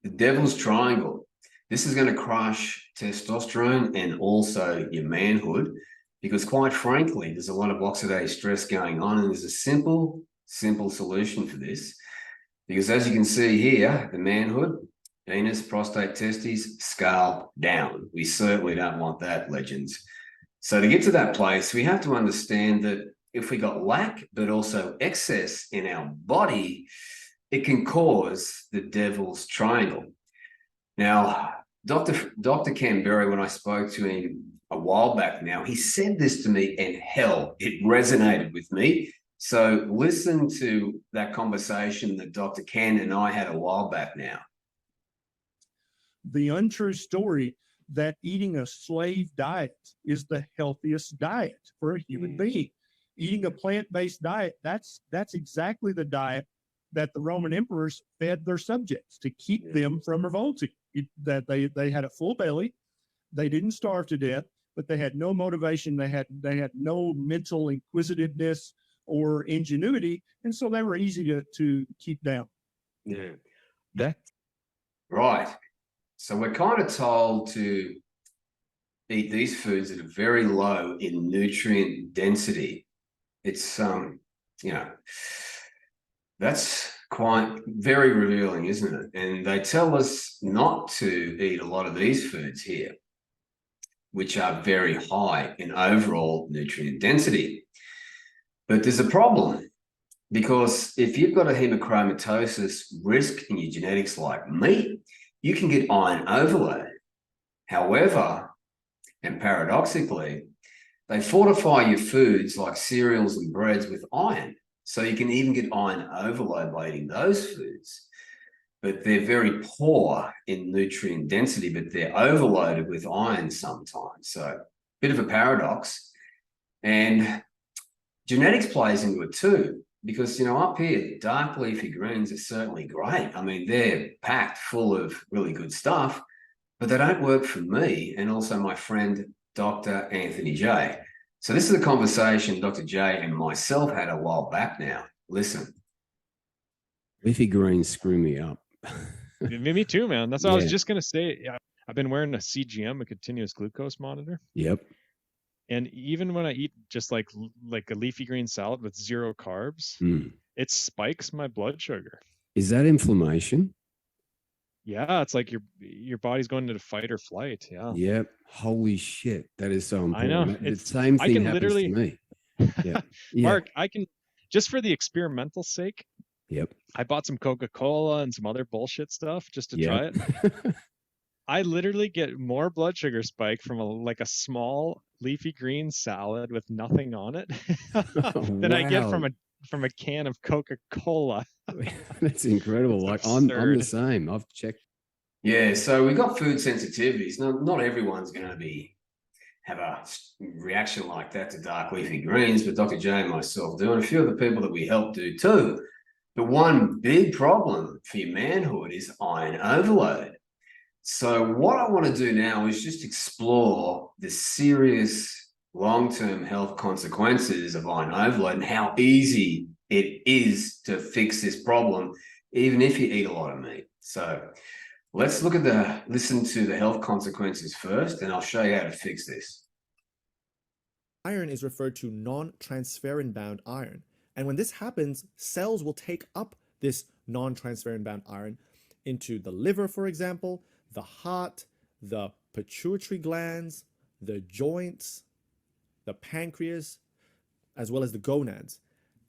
The devil's triangle. This is going to crush testosterone and also your manhood because, quite frankly, there's a lot of oxidative stress going on, and there's a simple solution for this. Because as you can see here, the manhood, penis, prostate, testes, scale down. We certainly don't want that, legends. So to get to that place, we have to understand that if we got lack, but also excess in our body, it can cause the devil's triangle. Now, Dr. Canberra, when I spoke to him a while back now, he said this to me, and hell, it resonated with me. So listen to that conversation that Dr. Ken and I had a while back now. The untrue story that eating a slave diet is the healthiest diet for a human being. Eating a plant-based diet, that's exactly the diet that the Roman emperors fed their subjects to keep them from revolting. That they had a full belly, they didn't starve to death, but they had no motivation, they had no mental inquisitiveness or ingenuity, and so they were easy to keep down. Yeah, that's right. So we're kind of told to eat these foods that are very low in nutrient density. It's that's quite very revealing, isn't it? And they tell us not to eat a lot of these foods here, which are very high in overall nutrient density. But there's a problem, because if you've got a hemochromatosis risk in your genetics like me, you can get iron overload. However, and paradoxically, they fortify your foods like cereals and breads with iron. So you can even get iron overload by eating those foods. But they're very poor in nutrient density, but they're overloaded with iron sometimes. So bit of a paradox. And genetics plays into it too, because, up here, dark leafy greens are certainly great. I mean, they're packed full of really good stuff, but they don't work for me and also my friend, Dr. Anthony J. So this is a conversation Dr. J and myself had a while back now. Listen. Leafy greens screw me up. Me too, man. That's what I was just going to say. I've been wearing a CGM, a continuous glucose monitor. Yep. And even when I eat just like a leafy green salad with zero carbs, it spikes my blood sugar. Is that inflammation? Yeah, it's like your body's going into fight or flight. Yeah. Yep. Holy shit. That is so important. I know. It's the same thing happens to me. Yeah. Mark, I can, just for the experimental sake. Yep. I bought some Coca-Cola and some other bullshit stuff just to try it. I literally get more blood sugar spike from a small leafy green salad with nothing on it than I get from a can of Coca-Cola. That's incredible. Like I'm the same. I've checked. Yeah, so we got food sensitivities. Not everyone's going to have a reaction like that to dark leafy greens, but Dr. J and myself do, and a few of the people that we help do too. The one big problem for your manhood is iron overload. So what I want to do now is just explore the serious long-term health consequences of iron overload and how easy it is to fix this problem, even if you eat a lot of meat. So let's listen to the health consequences first, and I'll show you how to fix this. Iron is referred to non-transferrin bound iron. And when this happens, cells will take up this non-transferrin bound iron into the liver, for example, the heart, the pituitary glands, the joints, the pancreas, as well as the gonads.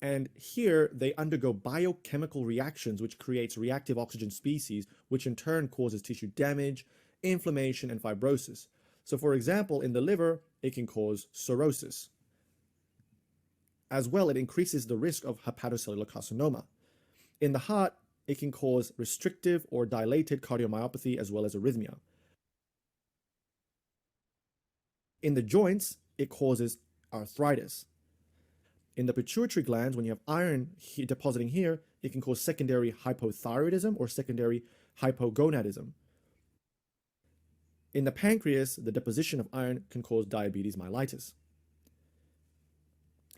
And here they undergo biochemical reactions, which creates reactive oxygen species, which in turn causes tissue damage, inflammation, and fibrosis. So for example, in the liver, it can cause cirrhosis. As well, it increases the risk of hepatocellular carcinoma. In the heart, it can cause restrictive or dilated cardiomyopathy as well as arrhythmia. In the joints, it causes arthritis. In the pituitary glands, when you have iron depositing here, it can cause secondary hypothyroidism or secondary hypogonadism. In the pancreas, the deposition of iron can cause diabetes mellitus.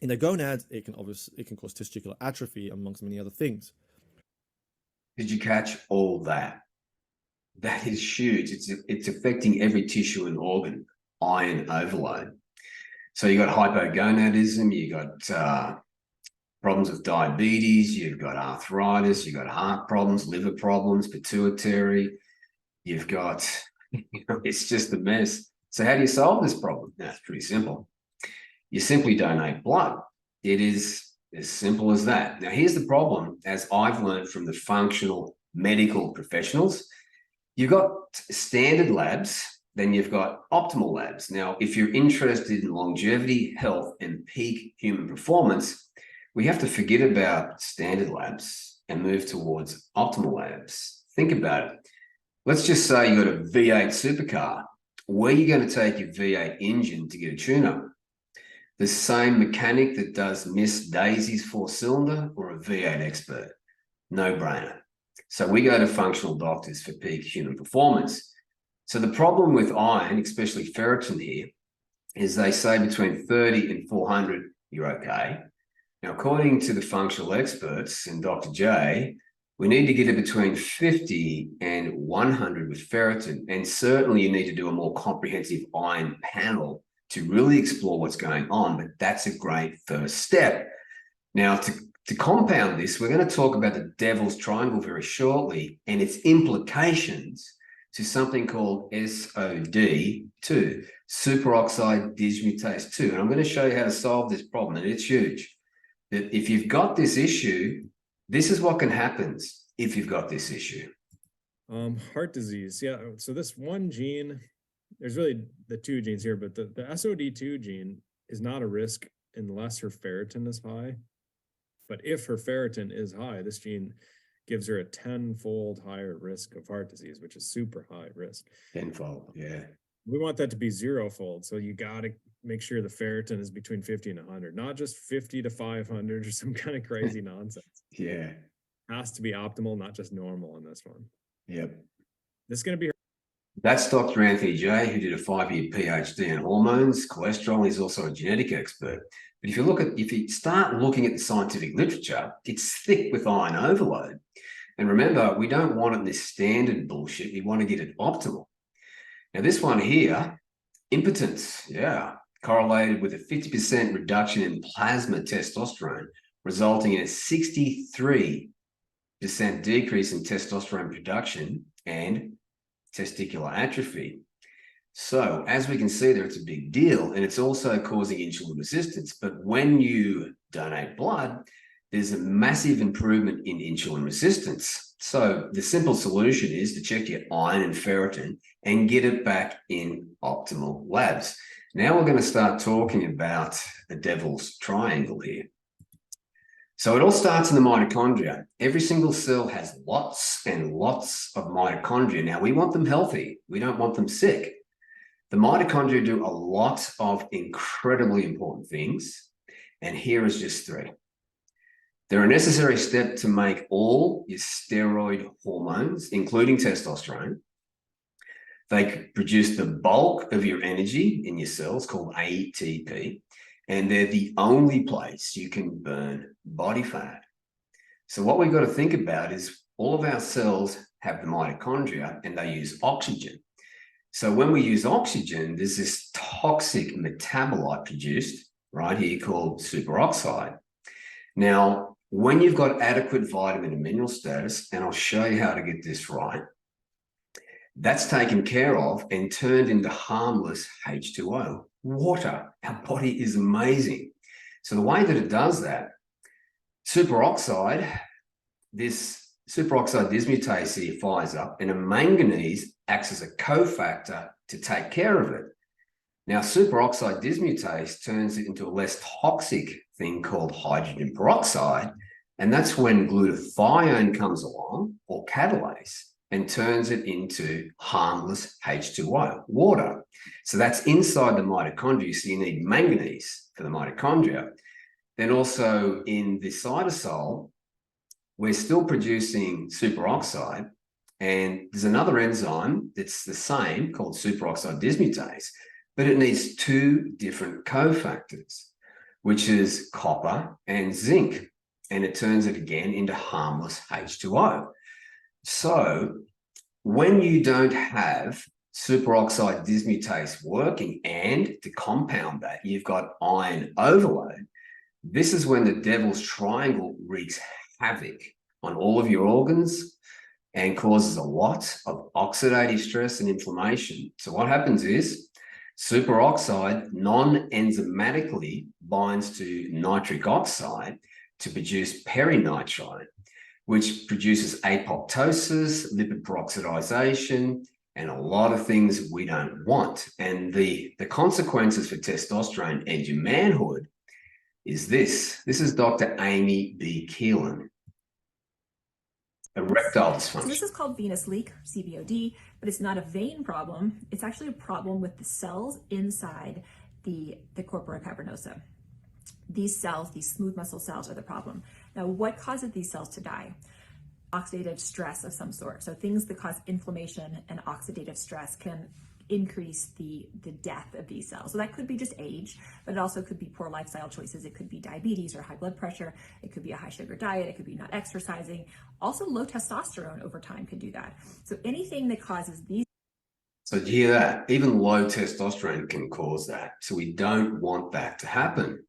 In the gonads, it can cause testicular atrophy, amongst many other things. Did you catch all that? That is huge. It's affecting every tissue and organ, iron overload. So you got hypogonadism, you got problems with diabetes, you've got arthritis, you've got heart problems, liver problems, pituitary, you've got, it's just a mess. So how do you solve this problem? That's pretty simple. You simply donate blood. It is as simple as that. Now, here's the problem, as I've learned from the functional medical professionals. You've got standard labs, then you've got optimal labs. Now, if you're interested in longevity, health, and peak human performance, we have to forget about standard labs and move towards optimal labs. Think about it. Let's just say you got a V8 supercar. Where are you going to take your V8 engine to get a tune-up? The same mechanic that does Miss Daisy's 4-cylinder, or a V8 expert? No brainer. So we go to functional doctors for peak human performance. So the problem with iron, especially ferritin here, is they say between 30 and 400, you're okay. Now, according to the functional experts and Dr. J, we need to get it between 50 and 100 with ferritin. And certainly you need to do a more comprehensive iron panel to really explore what's going on. But that's a great first step. Now, to compound this, we're going to talk about the Devil's Triangle very shortly and its implications to something called SOD2, superoxide dismutase 2. And I'm going to show you how to solve this problem, and it's huge. That if you've got this issue, this is what can happen if you've got this issue. Heart disease. Yeah. So this one gene, there's really the two genes here, but the SOD2 gene is not a risk unless her ferritin is high. But if her ferritin is high, this gene gives her a 10-fold higher risk of heart disease, which is super high risk. 10-fold, yeah. We want that to be 0-fold. So you got to make sure the ferritin is between 50 and 100, not just 50 to 500 or some kind of crazy nonsense. Yeah. Has to be optimal, not just normal in this one. Yep. This is going to be. That's Dr. Anthony J, who did a 5-year PhD in hormones, cholesterol. He's also a genetic expert. But if you start looking at the scientific literature, it's thick with iron overload. And remember, we don't want it this standard bullshit. We want to get it optimal. Now, this one here, impotence, yeah, correlated with a 50% reduction in plasma testosterone, resulting in a 63% decrease in testosterone production and testicular atrophy. So as we can see there, it's a big deal, and it's also causing insulin resistance. But when you donate blood, there's a massive improvement in insulin resistance. So the simple solution is to check your iron and ferritin and get it back in optimal labs. Now we're going to start talking about the Devil's Triangle here. So it all starts in the mitochondria. Every single cell has lots and lots of mitochondria. Now, we want them healthy. We don't want them sick. The mitochondria do a lot of incredibly important things, and here is just 3. They're a necessary step to make all your steroid hormones, including testosterone. They produce the bulk of your energy in your cells, called ATP, and they're the only place you can burn body fat. So what we've got to think about is all of our cells have the mitochondria, and they use oxygen. So when we use oxygen, there's this toxic metabolite produced right here called superoxide. Now, when you've got adequate vitamin and mineral status, and I'll show you how to get this right, that's taken care of and turned into harmless H2O, water. Our body is amazing. So the way that it does that, superoxide, this superoxide dismutase here fires up, and a manganese acts as a cofactor to take care of it. Now, superoxide dismutase turns it into a less toxic thing called hydrogen peroxide, and that's when glutathione comes along, or catalase, and turns it into harmless H2O, water. So that's inside the mitochondria, so you need manganese for the mitochondria. Then also in the cytosol, we're still producing superoxide, and there's another enzyme that's the same called superoxide dismutase, but it needs 2 different cofactors, which is copper and zinc, and it turns it again into harmless H2O. So when you don't have superoxide dismutase working, and to compound that, you've got iron overload, this is when the devil's triangle wreaks havoc on all of your organs and causes a lot of oxidative stress and inflammation. So what happens is superoxide non-enzymatically binds to nitric oxide to produce perinitrite, which produces apoptosis, lipid peroxidization, and a lot of things we don't want. And the consequences for testosterone and your manhood is this. This is Dr. Amy B. Keelan. Erectile dysfunction. So this is called venous leak, CVOD, but it's not a vein problem. It's actually a problem with the cells inside the corpora cavernosa. These cells, these smooth muscle cells, are the problem. Now, what causes these cells to die? Oxidative stress of some sort. So things that cause inflammation and oxidative stress can increase the death of these cells. So that could be just age, but it also could be poor lifestyle choices. It could be diabetes or high blood pressure. It could be a high sugar diet. It could be not exercising. Also, low testosterone over time could do that. So anything that causes these. So do you hear that? Even low testosterone can cause that. So we don't want that to happen.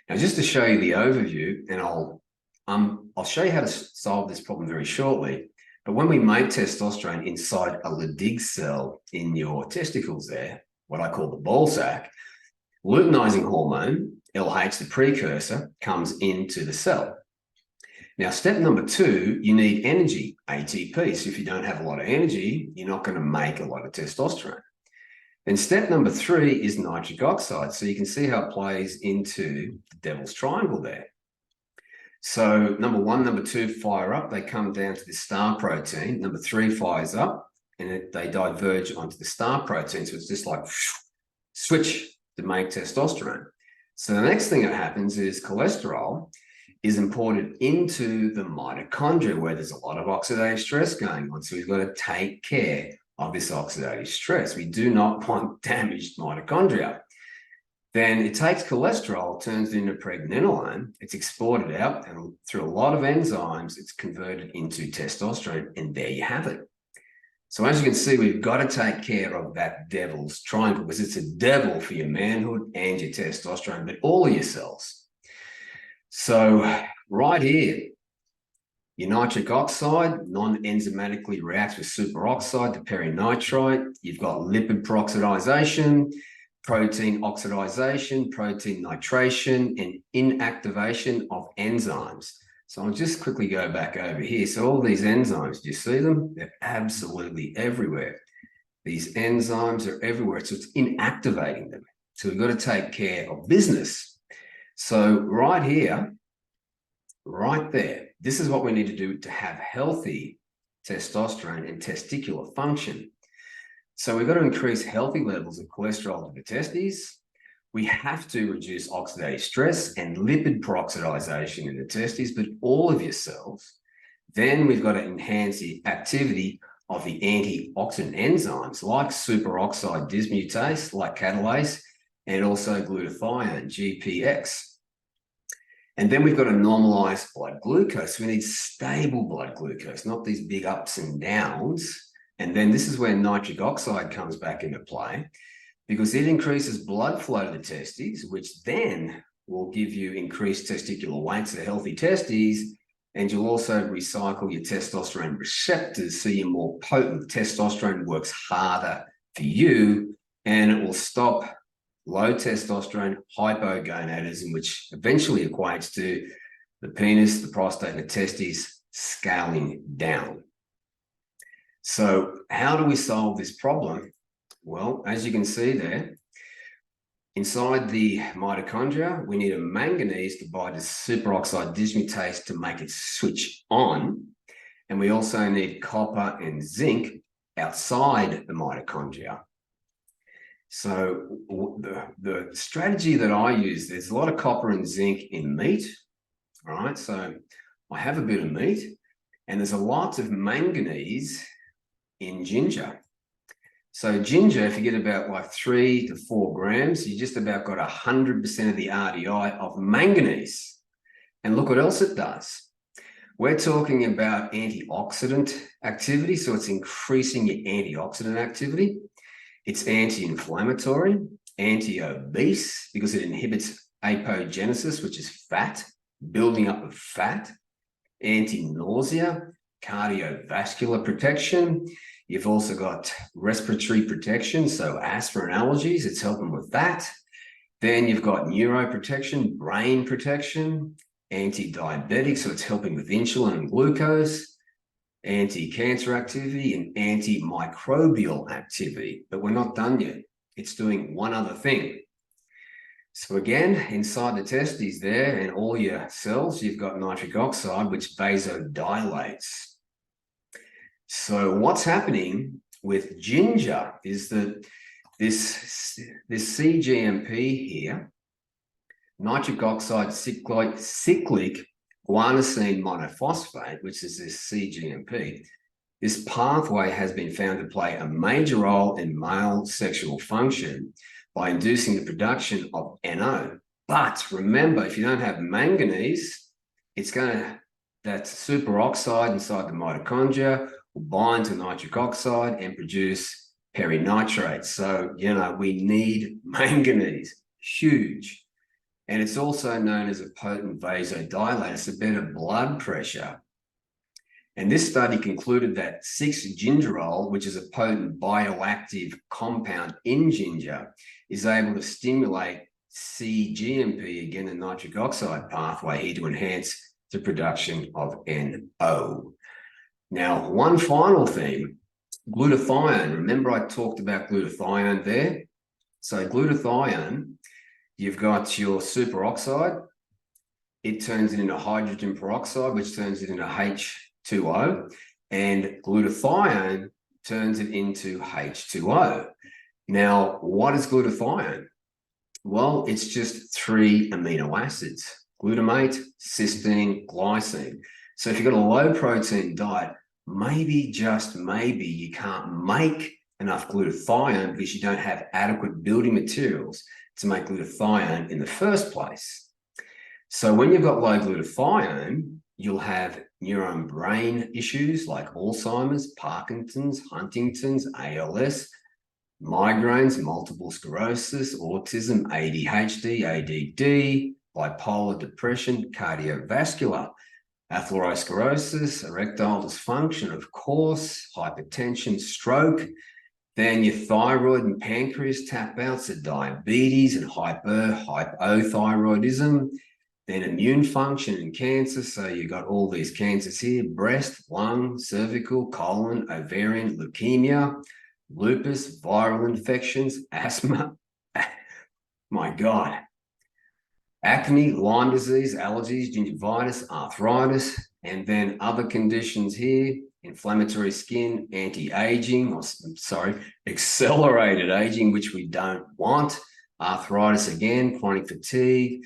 Now, just to show you the overview, and I'll show you how to solve this problem very shortly. But when we make testosterone inside a Leydig cell in your testicles there, what I call the ball sack, luteinizing hormone, LH, the precursor, comes into the cell. Now, step number 2, you need energy, ATP. So if you don't have a lot of energy, you're not going to make a lot of testosterone. Then step number 3 is nitric oxide. So you can see how it plays into the devil's triangle there. So number 1, number 2 fire up. They come down to the star protein. Number 3 fires up, and they diverge onto the star protein. So it's just like switch to make testosterone. So the next thing that happens is cholesterol is imported into the mitochondria, where there's a lot of oxidative stress going on. So we've got to take care of this oxidative stress. We do not want damaged mitochondria. Then it takes cholesterol, turns it into pregnenolone, it's exported out, and through a lot of enzymes, it's converted into testosterone, and there you have it. So as you can see, we've got to take care of that devil's triangle, because it's a devil for your manhood and your testosterone, but all of your cells. So right here, your nitric oxide non-enzymatically reacts with superoxide to perinitrite. You've got lipid peroxidization, protein oxidization, protein nitration, and inactivation of enzymes. So I'll just quickly go back over here. So all these enzymes, do you see them? They're absolutely everywhere. These enzymes are everywhere. So it's inactivating them. So we've got to take care of business. So right here, right there, this is what we need to do to have healthy testosterone and testicular function. So we've got to increase healthy levels of cholesterol to the testes. We have to reduce oxidative stress and lipid peroxidization in the testes, but all of your cells. Then we've got to enhance the activity of the antioxidant enzymes like superoxide dismutase, like catalase, and also glutathione, GPX. And then we've got to normalize blood glucose. We need stable blood glucose, not these big ups and downs. And then this is where nitric oxide comes back into play, because it increases blood flow to the testes, which then will give you increased testicular weight, so healthy testes, and you'll also recycle your testosterone receptors, so you're more potent. Testosterone works harder for you, and it will stop low testosterone hypogonadism, which eventually equates to the penis, the prostate, and the testes scaling down. So how do we solve this problem? Well, as you can see there, inside the mitochondria, we need a manganese to bind to superoxide dismutase to make it switch on. And we also need copper and zinc outside the mitochondria. So the strategy that I use, there's a lot of copper and zinc in meat, all right? So I have a bit of meat, and there's a lot of manganese in ginger. So ginger, if you get about like 3 to 4 grams, you just about got 100% of the RDI of manganese. And look what else it does. We're talking about antioxidant activity. So it's increasing your antioxidant activity. It's anti-inflammatory, anti-obese, because it inhibits apogenesis, which is fat, building up of fat, anti-nausea, cardiovascular protection. You've also got respiratory protection, so asthma and allergies, it's helping with that. Then you've got neuroprotection, brain protection, anti-diabetic, so it's helping with insulin and glucose, anti-cancer activity, and antimicrobial activity. But we're not done yet. It's doing one other thing. So again, inside the testes there and all your cells, you've got nitric oxide, which vasodilates. So what's happening with ginger is that this CGMP here, nitric oxide cyclic guanosine monophosphate, which is this CGMP, this pathway has been found to play a major role in male sexual function by inducing the production of NO. But remember, if you don't have manganese, it's going to, that superoxide inside the mitochondria will bind to nitric oxide and produce perinitrate. So, you know, we need manganese, huge. And it's also known as a potent vasodilator, it's a better blood pressure. And this study concluded that 6-gingerol, which is a potent bioactive compound in ginger, is able to stimulate CGMP, again, the nitric oxide pathway here, to enhance the production of NO. Now, one final thing, glutathione. Remember I talked about glutathione there? So glutathione, you've got your superoxide. It turns it into hydrogen peroxide, which turns it into H2O. And glutathione turns it into H2O. Now, what is glutathione? Well, it's just 3 amino acids, glutamate, cysteine, glycine. So if you've got a low protein diet, maybe, just maybe, you can't make enough glutathione because you don't have adequate building materials to make glutathione in the first place. So when you've got low glutathione, you'll have neuron brain issues like Alzheimer's, Parkinson's, Huntington's, ALS, migraines, multiple sclerosis, autism, ADHD, ADD, bipolar depression, cardiovascular, atherosclerosis, erectile dysfunction, of course, hypertension, stroke. Then your thyroid and pancreas tap out, so diabetes and hypothyroidism. Then immune function and cancer, so you've got all these cancers here: breast, lung, cervical, colon, ovarian, leukemia, lupus, viral infections, asthma, my God, acne, Lyme disease, allergies, gingivitis, arthritis, and then other conditions here: inflammatory skin, anti-aging, or sorry, accelerated aging, which we don't want, arthritis again, chronic fatigue,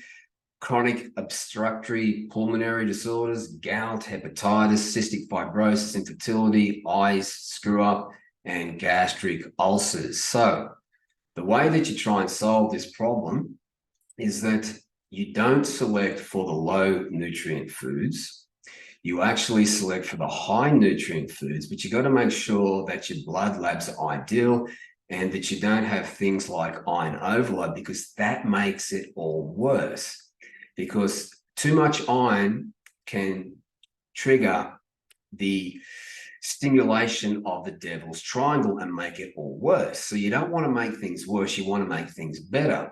chronic obstructive pulmonary disorders, gout, hepatitis, cystic fibrosis, infertility, eyes screw up, and gastric ulcers. So the way that you try and solve this problem is that you don't select for the low nutrient foods. You actually select for the high nutrient foods, but you got to make sure that your blood labs are ideal and that you don't have things like iron overload, because that makes it all worse. Because too much iron can trigger the stimulation of the devil's triangle and make it all worse. So you don't want to make things worse, you want to make things better.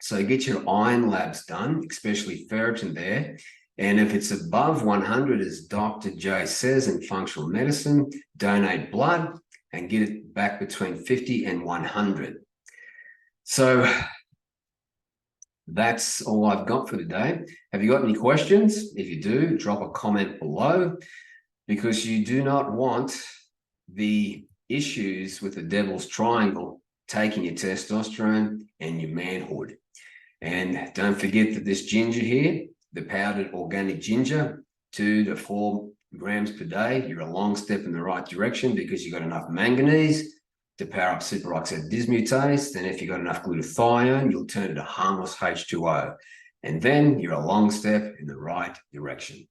So get your iron labs done, especially ferritin there. And if it's above 100, as Dr. J says in functional medicine, donate blood and get it back between 50 and 100. So that's all I've got for today. Have you got any questions? If you do, drop a comment below, because you do not want the issues with the devil's triangle taking your testosterone and your manhood. And don't forget that this ginger here, the powdered organic ginger, 2 to 4 grams per day, you're a long step in the right direction, because you've got enough manganese to power up superoxide dismutase. Then if you've got enough glutathione, you'll turn it to harmless H2O. And then you're a long step in the right direction.